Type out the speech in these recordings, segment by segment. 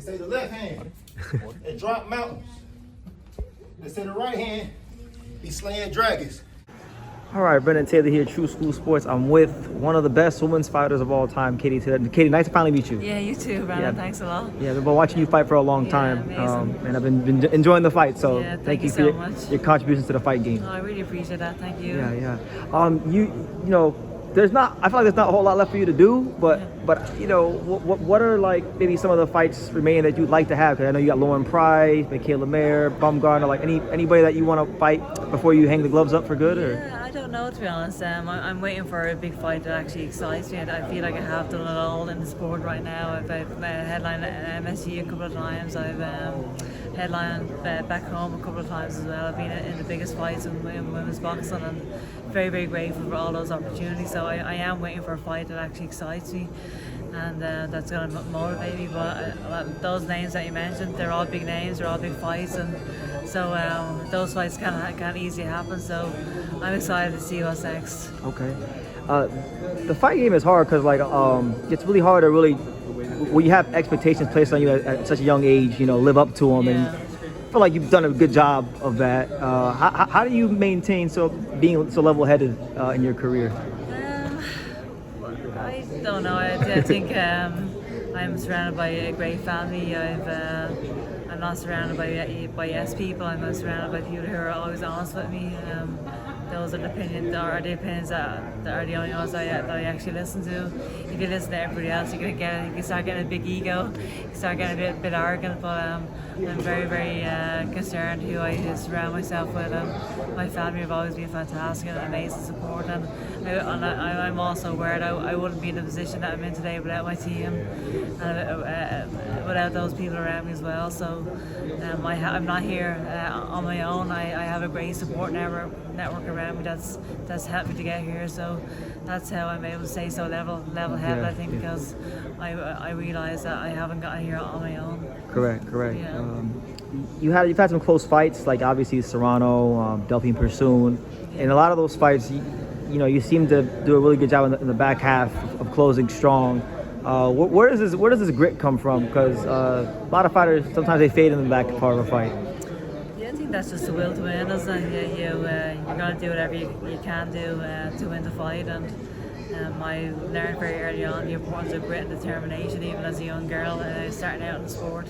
They say the left hand, it drop mountains. They say the right hand, be slaying dragons. All right, Brendan Taylor here, True School Sports. I'm with one of the best women's fighters of all time, Katie Taylor. Katie, nice to finally meet you. Yeah, you too, Brandon. Thanks a lot. Yeah, I've been watching you fight for a long time, and I've been enjoying the fight. So thank you for so much. your contributions to the fight game. Oh, I really appreciate that. Thank you. Yeah. You know, there's not. I feel like there's not a whole lot left for you to do, but you know, what are like maybe some of the fights remaining that you'd like to have? Because I know you got Lauren Price, Mikaela Mayer, Baumgartner, like anybody that you want to fight before you hang the gloves up for good, or? Yeah, I don't know, to be honest. I'm waiting for a big fight that actually excites me. I feel like I have done it all in the sport right now. I've headlined MSC a couple of times. I've headlined back home a couple of times as well. I've been in the biggest fights in women's boxing, and very, very grateful for all those opportunities. So I am waiting for a fight that actually excites me, and that's going to motivate me. But those names that you mentioned, they're all big names, they're all big fights, and so those fights can't easily happen. So I'm excited to see what's next. Okay. The fight game is hard because it's really hard to really, when you have expectations placed on you at such a young age, you know, live up to them. And I feel like you've done a good job of that. How do you maintain being so level-headed in your career? I don't know. I think I'm surrounded by a great family. I'm not surrounded by yes people. I'm not surrounded by people who are always honest with me. Those are the opinions that are the only ones that I actually listen to. If you listen to everybody else, you can start getting a big ego, you start getting a bit arrogant. But I'm very, very concerned who I surround myself with. My family have always been fantastic and amazing support, and I'm also aware that I wouldn't be in the position that I'm in today without my team and without those people around me as well. So I'm not here on my own. I have a great support network around me that's helped me to get here. So that's how I'm able to stay so level-headed. I think because I realise that I haven't gotten here on my own. Correct. Yeah. You've had some close fights, like obviously Serrano, Delphine Persoon. In a lot of those fights, you seem to do a really good job in the back half of closing strong. Where does this grit come from? Because a lot of fighters, sometimes they fade in the back part of a fight. Yeah, I think that's just the will to win, isn't it? You're going to do whatever you can do to win the fight. And I learned very early on the importance of grit and determination, even as a young girl starting out in the sport.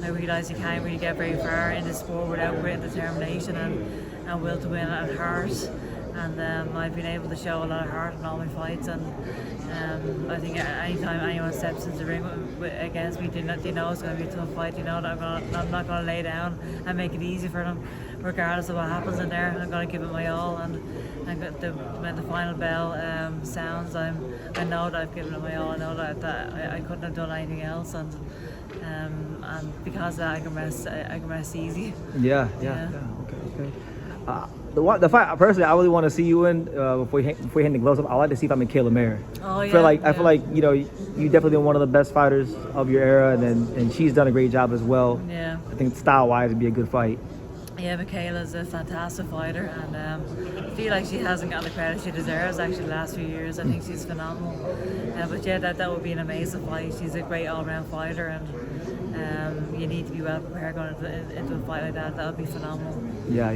I realised you can't really get very far in the sport without grit and determination and will to win and heart. And I've been able to show a lot of heart in all my fights, and I think anytime anyone steps into the ring against me, they know it's going to be a tough fight. You know that I'm not going to lay down and make it easy for them, regardless of what happens in there. I'm going to give it my all, and when the final bell sounds, I know that I've given it my all. I know that I couldn't have done anything else, and because of that, I can rest easy. Yeah. Okay. The fight, personally, I really want to see you in before you hang the gloves up. I'd like to see if I'm Mikaela Mayer. Oh, yeah. I feel like you definitely been one of the best fighters of your era, and she's done a great job as well. Yeah. I think style-wise it'd be a good fight. Yeah, Mikaela's a fantastic fighter, and I feel like she hasn't gotten the credit she deserves actually the last few years. I think she's phenomenal. But yeah, that would be an amazing fight. She's a great all-round fighter, and you need to be well prepared going into a fight like that. That would be phenomenal. Yeah,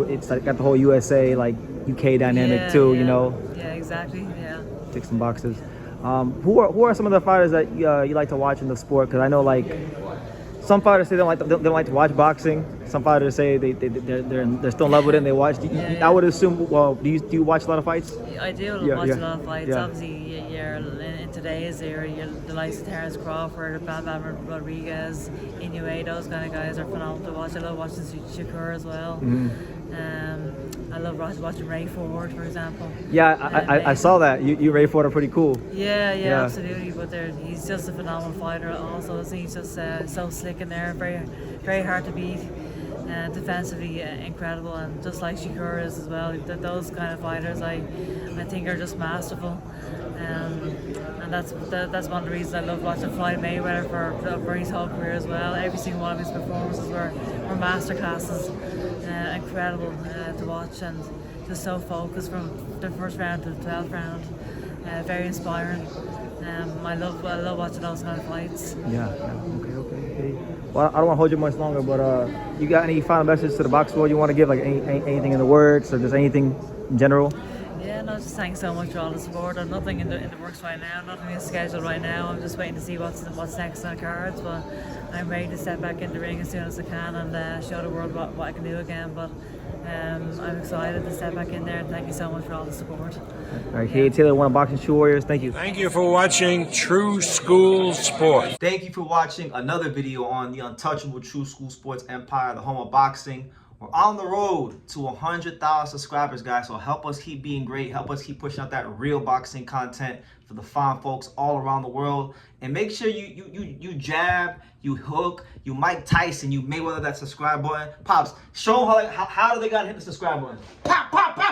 it's like got the whole USA UK dynamic too. Yeah, exactly. Yeah. Tick some boxes. Who are some of the fighters that you like to watch in the sport? Because I know some fighters say they don't like to watch boxing. Some fighters say they're still in love with it and they watch. I would assume. Well, do you watch a lot of fights? I do watch a lot of fights. Yeah. Obviously, you're in today's era, the likes of Crawford, Bam Rodriguez, Inoue, those kind of guys are phenomenal to watch. I love watching Shakur as well. I love watching Raymond, for example. Yeah, I saw that. You Raymond are pretty cool. Yeah, absolutely. But he's just a phenomenal fighter. Also, he's just so slick in there, very, very hard to beat. Defensively incredible, and just like Shakur is as well. Those kind of fighters, I think, are just masterful, and that's one of the reasons I love watching Floyd Mayweather for his whole career as well. Every single one of his performances were masterclasses, incredible to watch, and just so focused from the first round to the 12th round. Very inspiring. I love watching those kind of fights. Yeah. Okay. Well, I don't want to hold you much longer, but you got any final messages to the box world you want to give? Like anything in the works, or just anything in general? Yeah, no, just thanks so much for all the support. I've nothing in the works right now, nothing is scheduled right now. I'm just waiting to see what's next on the cards, but I'm ready to step back in the ring as soon as I can and show the world what I can do again. But I'm excited to step back in there, and thank you so much for all the support. All right, Katie Taylor, one of Boxing Shoe Warriors. Thank you. Thank you for watching True School Sports. Thank you for watching another video on the untouchable True School Sports Empire, the home of boxing. We're on the road to 100,000 subscribers, guys. So help us keep being great. Help us keep pushing out that real boxing content for the fine folks all around the world. And make sure you jab, you hook, you Mike Tyson, you Mayweather that subscribe button. Pops, show them how do they gotta hit the subscribe button. Pop, pop, pop.